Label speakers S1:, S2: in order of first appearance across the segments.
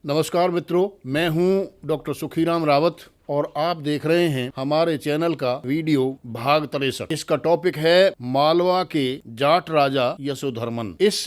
S1: नमस्कार मित्रों, मैं हूं डॉक्टर सुखीराम रावत और आप देख रहे हैं हमारे चैनल का वीडियो भाग 63। इसका टॉपिक है मालवा के जाट राजा यशोधर्मन। इस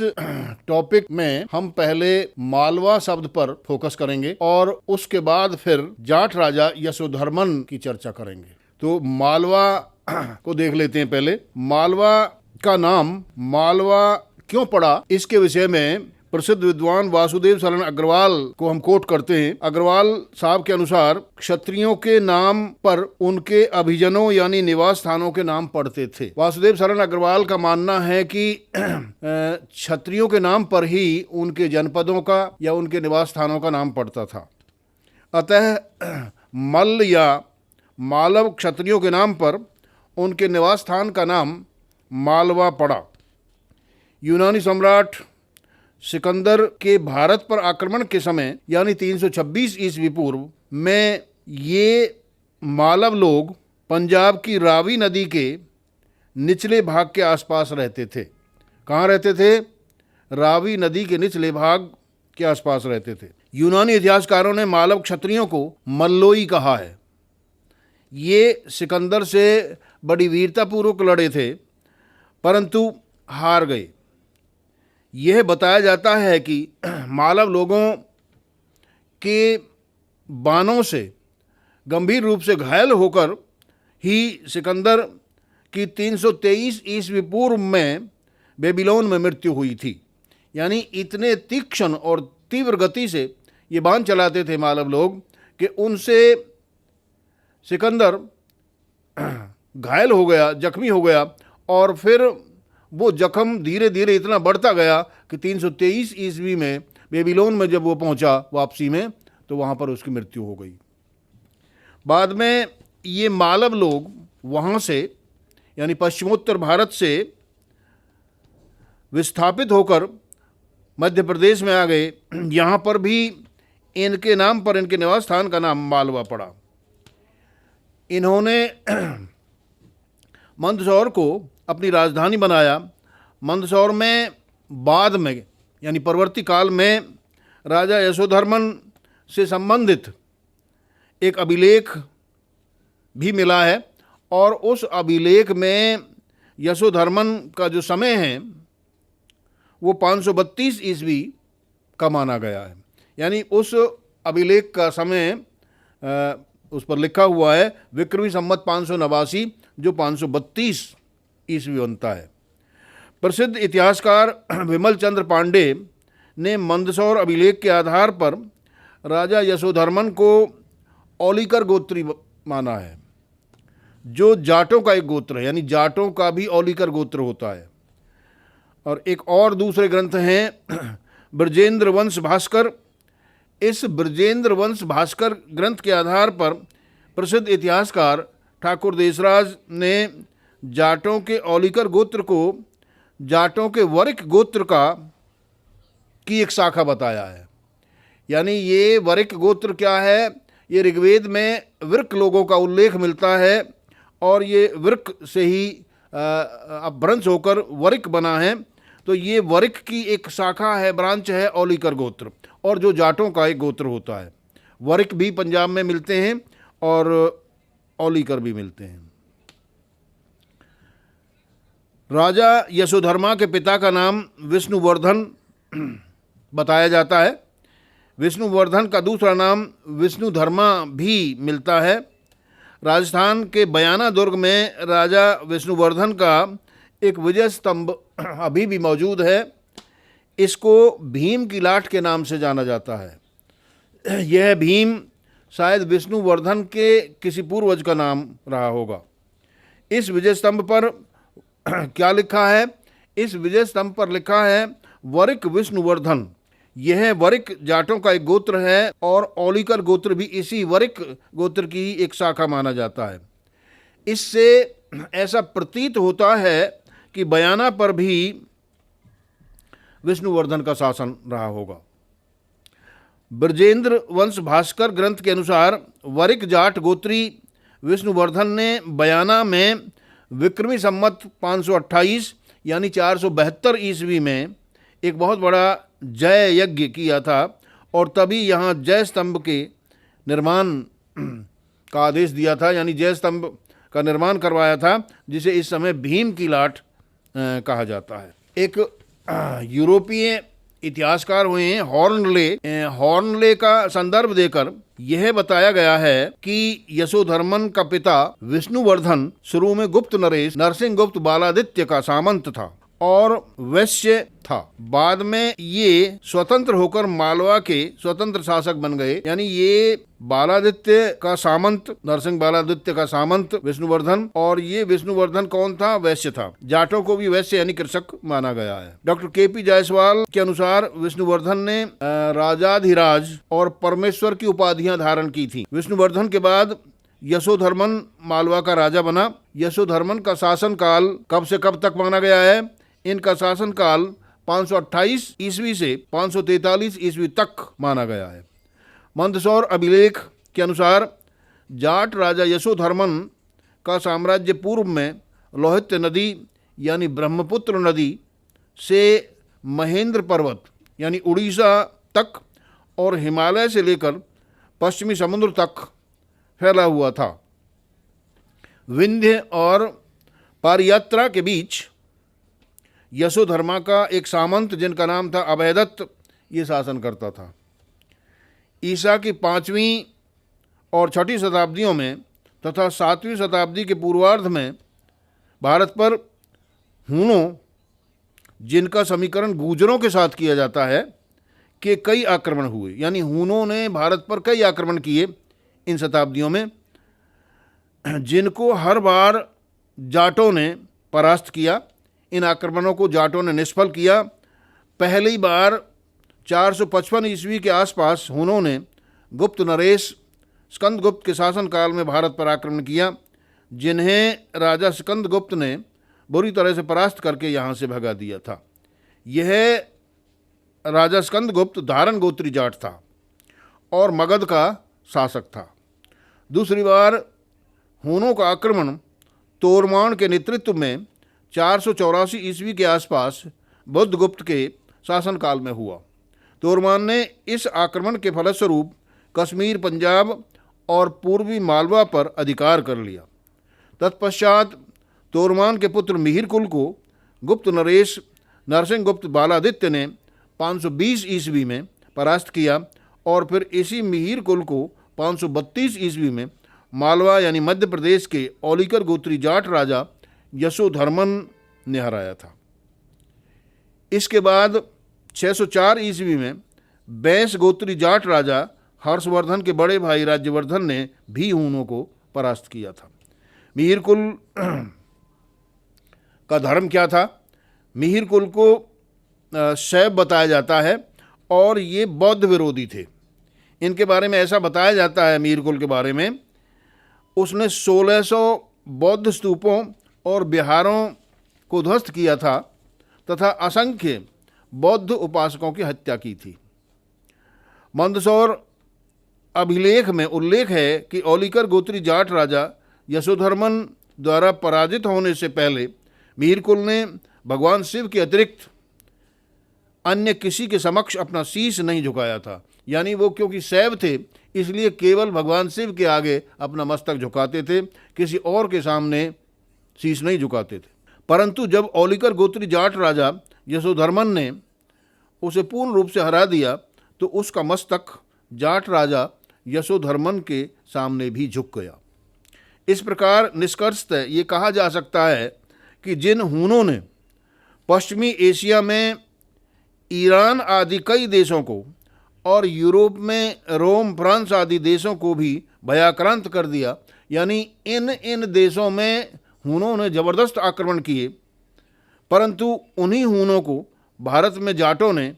S1: टॉपिक में हम पहले मालवा शब्द पर फोकस करेंगे और उसके बाद फिर जाट राजा यशोधर्मन की चर्चा करेंगे। तो मालवा को देख लेते हैं। पहले मालवा का नाम मालवा क्यों पड़ा, इसके विषय में प्रसिद्ध विद्वान वासुदेव शरण अग्रवाल को हम कोट करते हैं। अग्रवाल साहब के अनुसार क्षत्रियों के नाम पर उनके अभिजनों यानी निवास स्थानों के नाम पड़ते थे। वासुदेव शरण अग्रवाल का मानना है कि क्षत्रियों के नाम पर ही उनके जनपदों का या उनके निवास स्थानों का नाम पड़ता था। अतः मल्ल या मालव क्षत्रियों के नाम पर उनके निवास स्थान का नाम मालवा पड़ा। यूनानी सम्राट सिकंदर के भारत पर आक्रमण के समय यानी 326 ईस्वी पूर्व में ये मालव लोग पंजाब की रावी नदी के निचले भाग के आसपास रहते थे। कहाँ रहते थे? रावी नदी के निचले भाग के आसपास रहते थे। यूनानी इतिहासकारों ने मालव क्षत्रियों को मल्लोई कहा है। ये सिकंदर से बड़ी वीरतापूर्वक लड़े थे परंतु हार गए। यह बताया जाता है कि मालव लोगों के बाणों से गंभीर रूप से घायल होकर ही सिकंदर की 323 ईस्वी पूर्व में बेबीलोन में मृत्यु हुई थी। यानी इतने तीक्ष्ण और तीव्र गति से ये बाण चलाते थे मालव लोग कि उनसे सिकंदर घायल हो गया, जख्मी हो गया और फिर वो जख्म धीरे धीरे इतना बढ़ता गया कि 323 ईस्वी में बेबीलोन में जब वो पहुंचा वापसी में तो वहाँ पर उसकी मृत्यु हो गई। बाद में ये मालव लोग वहाँ से यानी पश्चिमोत्तर भारत से विस्थापित होकर मध्य प्रदेश में आ गए। यहाँ पर भी इनके नाम पर इनके निवास स्थान का नाम मालवा पड़ा। इन्होंने मंदसौर को अपनी राजधानी बनाया। मंदसौर में बाद में यानी परवर्ती काल में राजा यशोधर्मन से संबंधित एक अभिलेख भी मिला है और उस अभिलेख में यशोधर्मन का जो समय है वो 532 ईस्वी का माना गया है। यानी उस अभिलेख का समय उस पर लिखा हुआ है विक्रमी संवत 589 जो 532 ईस्वी बनता है। प्रसिद्ध इतिहासकार विमल चंद्र पांडे ने मंदसौर अभिलेख के आधार पर राजा यशोधर्मन को औलिकर गोत्री माना है, जो जाटों का एक गोत्र है। यानी जाटों का भी औलिकर गोत्र होता है। और एक और दूसरे ग्रंथ हैं ब्रजेंद्र वंश भास्कर। इस ब्रजेंद्र वंश भास्कर ग्रंथ के आधार पर प्रसिद्ध इतिहासकार ठाकुर देशराज ने जाटों के औलिकर गोत्र को जाटों के वरिक गोत्र की एक शाखा बताया है। यानी ये वरिक गोत्र क्या है? ये ऋग्वेद में वृक लोगों का उल्लेख मिलता है और ये वृक से ही अपभ्रंश होकर वरिक बना है। तो ये वरिक की एक शाखा है, ब्रांच है औलिकर गोत्र, और जो जाटों का एक गोत्र होता है। वरिक भी पंजाब में मिलते हैं और औलिकर भी मिलते हैं। राजा यशोधर्मा के पिता का नाम विष्णुवर्धन बताया जाता है। विष्णुवर्धन का दूसरा नाम विष्णुधर्मा भी मिलता है। राजस्थान के बयाना दुर्ग में राजा विष्णुवर्धन का एक विजय स्तंभ अभी भी मौजूद है। इसको भीम की लाट के नाम से जाना जाता है। यह भीम शायद विष्णुवर्धन के किसी पूर्वज का नाम रहा होगा। इस विजय स्तंभ पर क्या लिखा है? इस विजय स्तंभ पर लिखा है वरिक विष्णुवर्धन। यह वरिक जाटों का एक गोत्र है और औलिकर गोत्र भी इसी वरिक गोत्र की एक शाखा माना जाता है। इससे ऐसा प्रतीत होता है कि बयाना पर भी विष्णुवर्धन का शासन रहा होगा। ब्रजेंद्र वंश भास्कर ग्रंथ के अनुसार वरिक जाट गोत्री विष्णुवर्धन ने बयाना में विक्रमी संवत 528 यानी 472 ईस्वी में एक बहुत बड़ा जय यज्ञ किया था और तभी यहाँ जय स्तंभ के निर्माण का आदेश दिया था, यानी जय स्तंभ का निर्माण करवाया था, जिसे इस समय भीम की लाट कहा जाता है। एक यूरोपीय इतिहासकार हुए हैं हॉर्नले का संदर्भ देकर यह बताया गया है कि यशोधर्मन का पिता विष्णुवर्धन शुरू में गुप्त नरेश नरसिंहगुप्त बालादित्य का सामंत था और वैश्य था। बाद में ये स्वतंत्र होकर मालवा के स्वतंत्र शासक बन गए, यानी ये बालादित्य का सामंत, नरसिंह बालादित्य का सामंत विष्णुवर्धन, और ये विष्णुवर्धन कौन था? वैश्य था। जाटों को भी वैश्य यानी कृषक माना गया है। Doctor KP. जायसवाल के अनुसार विष्णुवर्धन ने राजाधिराज और परमेश्वर की उपाधियां धारण की थी। विष्णुवर्धन के बाद यशोधर्मन मालवा का राजा बना। यशोधर्मन का शासन काल कब से कब तक माना गया है? इनका शासन काल 528 ईस्वी से 543 ईस्वी तक माना गया है। मंदसौर अभिलेख के अनुसार जाट राजा यशोधर्मन का साम्राज्य पूर्व में लोहित नदी यानी ब्रह्मपुत्र नदी से महेंद्र पर्वत यानी उड़ीसा तक और हिमालय से लेकर पश्चिमी समुद्र तक फैला हुआ था। विंध्य और पारयात्रा के बीच यशोधर्मा का एक सामंत जिनका नाम था अभयदत्त ये शासन करता था। ईसा की 5वीं और 6ठी शताब्दियों में तथा 7वीं शताब्दी के पूर्वार्ध में भारत पर हूणों, जिनका समीकरण गुर्जरों के साथ किया जाता है, के कई आक्रमण हुए। यानी हूणों ने भारत पर कई आक्रमण किए इन शताब्दियों में, जिनको हर बार जाटों ने परास्त किया। इन आक्रमणों को जाटों ने निष्फल किया। पहली बार 455 ईस्वी के आसपास हूणों ने गुप्त नरेश स्कंदगुप्त के शासनकाल में भारत पर आक्रमण किया, जिन्हें राजा स्कंदगुप्त ने बुरी तरह से परास्त करके यहाँ से भगा दिया था। यह राजा स्कंदगुप्त धारण गोत्री जाट था और मगध का शासक था। दूसरी बार हूणों का आक्रमण तोरमान के नेतृत्व में 484 ईस्वी के आसपास बुद्धगुप्त के शासनकाल में हुआ। तोरमान ने इस आक्रमण के फलस्वरूप कश्मीर, पंजाब और पूर्वी मालवा पर अधिकार कर लिया। तत्पश्चात तोरमान के पुत्र मिहिर कुल को गुप्त नरेश नरसिंहगुप्त बालादित्य ने 520 ईस्वी में परास्त किया और फिर इसी मिहिर कुल को 532 ईस्वी में मालवा यानी मध्य प्रदेश के औलिकर गोत्री जाट राजा यशोधर्मन ने हराया था। इसके बाद 604 ईस्वी में बैंस गोत्री जाट राजा हर्षवर्धन के बड़े भाई राज्यवर्धन ने भी हूणों को परास्त किया था। मिहिर कुल का धर्म क्या था? मिहिर कुल को शैव बताया जाता है और ये बौद्ध विरोधी थे। इनके बारे में ऐसा बताया जाता है मिहिर कुल के बारे में, उसने 1600 बौद्ध स्तूपों और विहारों को ध्वस्त किया था तथा असंख्य बौद्ध उपासकों की हत्या की थी। मंदसौर अभिलेख में उल्लेख है कि औलिकर गोत्री जाट राजा यशोधर्मन द्वारा पराजित होने से पहले मिहिर कुल ने भगवान शिव के अतिरिक्त अन्य किसी के समक्ष अपना शीश नहीं झुकाया था। यानी वो क्योंकि शैव थे इसलिए केवल भगवान शिव के आगे अपना मस्तक झुकाते थे, किसी और के सामने शीश नहीं झुकाते थे। परंतु जब औलिकर गोत्री जाट राजा यशोधर्मन ने उसे पूर्ण रूप से हरा दिया तो उसका मस्तक जाट राजा यशोधर्मन के सामने भी झुक गया। इस प्रकार निष्कर्षतः ये कहा जा सकता है कि जिन हूणों ने पश्चिमी एशिया में ईरान आदि कई देशों को और यूरोप में रोम, फ्रांस आदि देशों को भी भयाक्रांत कर दिया, यानी इन देशों में हूणों ने जबरदस्त आक्रमण किए, परंतु उन्हीं हूणों को भारत में जाटों ने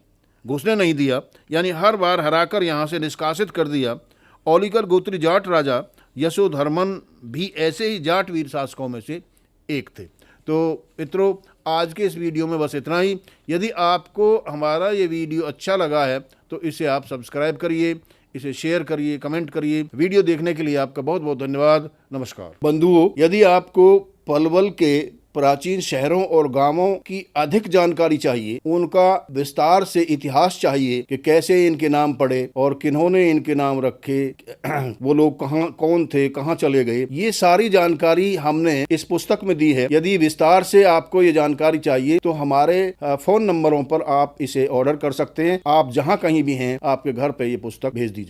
S1: घुसने नहीं दिया, यानी हर बार हराकर यहाँ से निष्कासित कर दिया। औलिकर गोत्री जाट राजा यशोधर्मन भी ऐसे ही जाट वीर शासकों में से एक थे। तो मित्रों, आज के इस वीडियो में बस इतना ही। यदि आपको हमारा ये वीडियो अच्छा लगा है तो इसे आप सब्सक्राइब करिए, इसे शेयर करिए, कमेंट करिए। वीडियो देखने के लिए आपका बहुत बहुत धन्यवाद। नमस्कार। बंधुओं, यदि आपको पलवल के प्राचीन शहरों और गांवों की अधिक जानकारी चाहिए, उनका विस्तार से इतिहास चाहिए कि कैसे इनके नाम पड़े और किन्होंने इनके नाम रखे, वो लोग कहाँ कौन थे, कहाँ चले गए, ये सारी जानकारी हमने इस पुस्तक में दी है। यदि विस्तार से आपको ये जानकारी चाहिए तो हमारे फोन नंबरों पर आप इसे ऑर्डर कर सकते हैं। आप जहां कहीं भी हैं, आपके घर पे ये पुस्तक भेज दी जाए।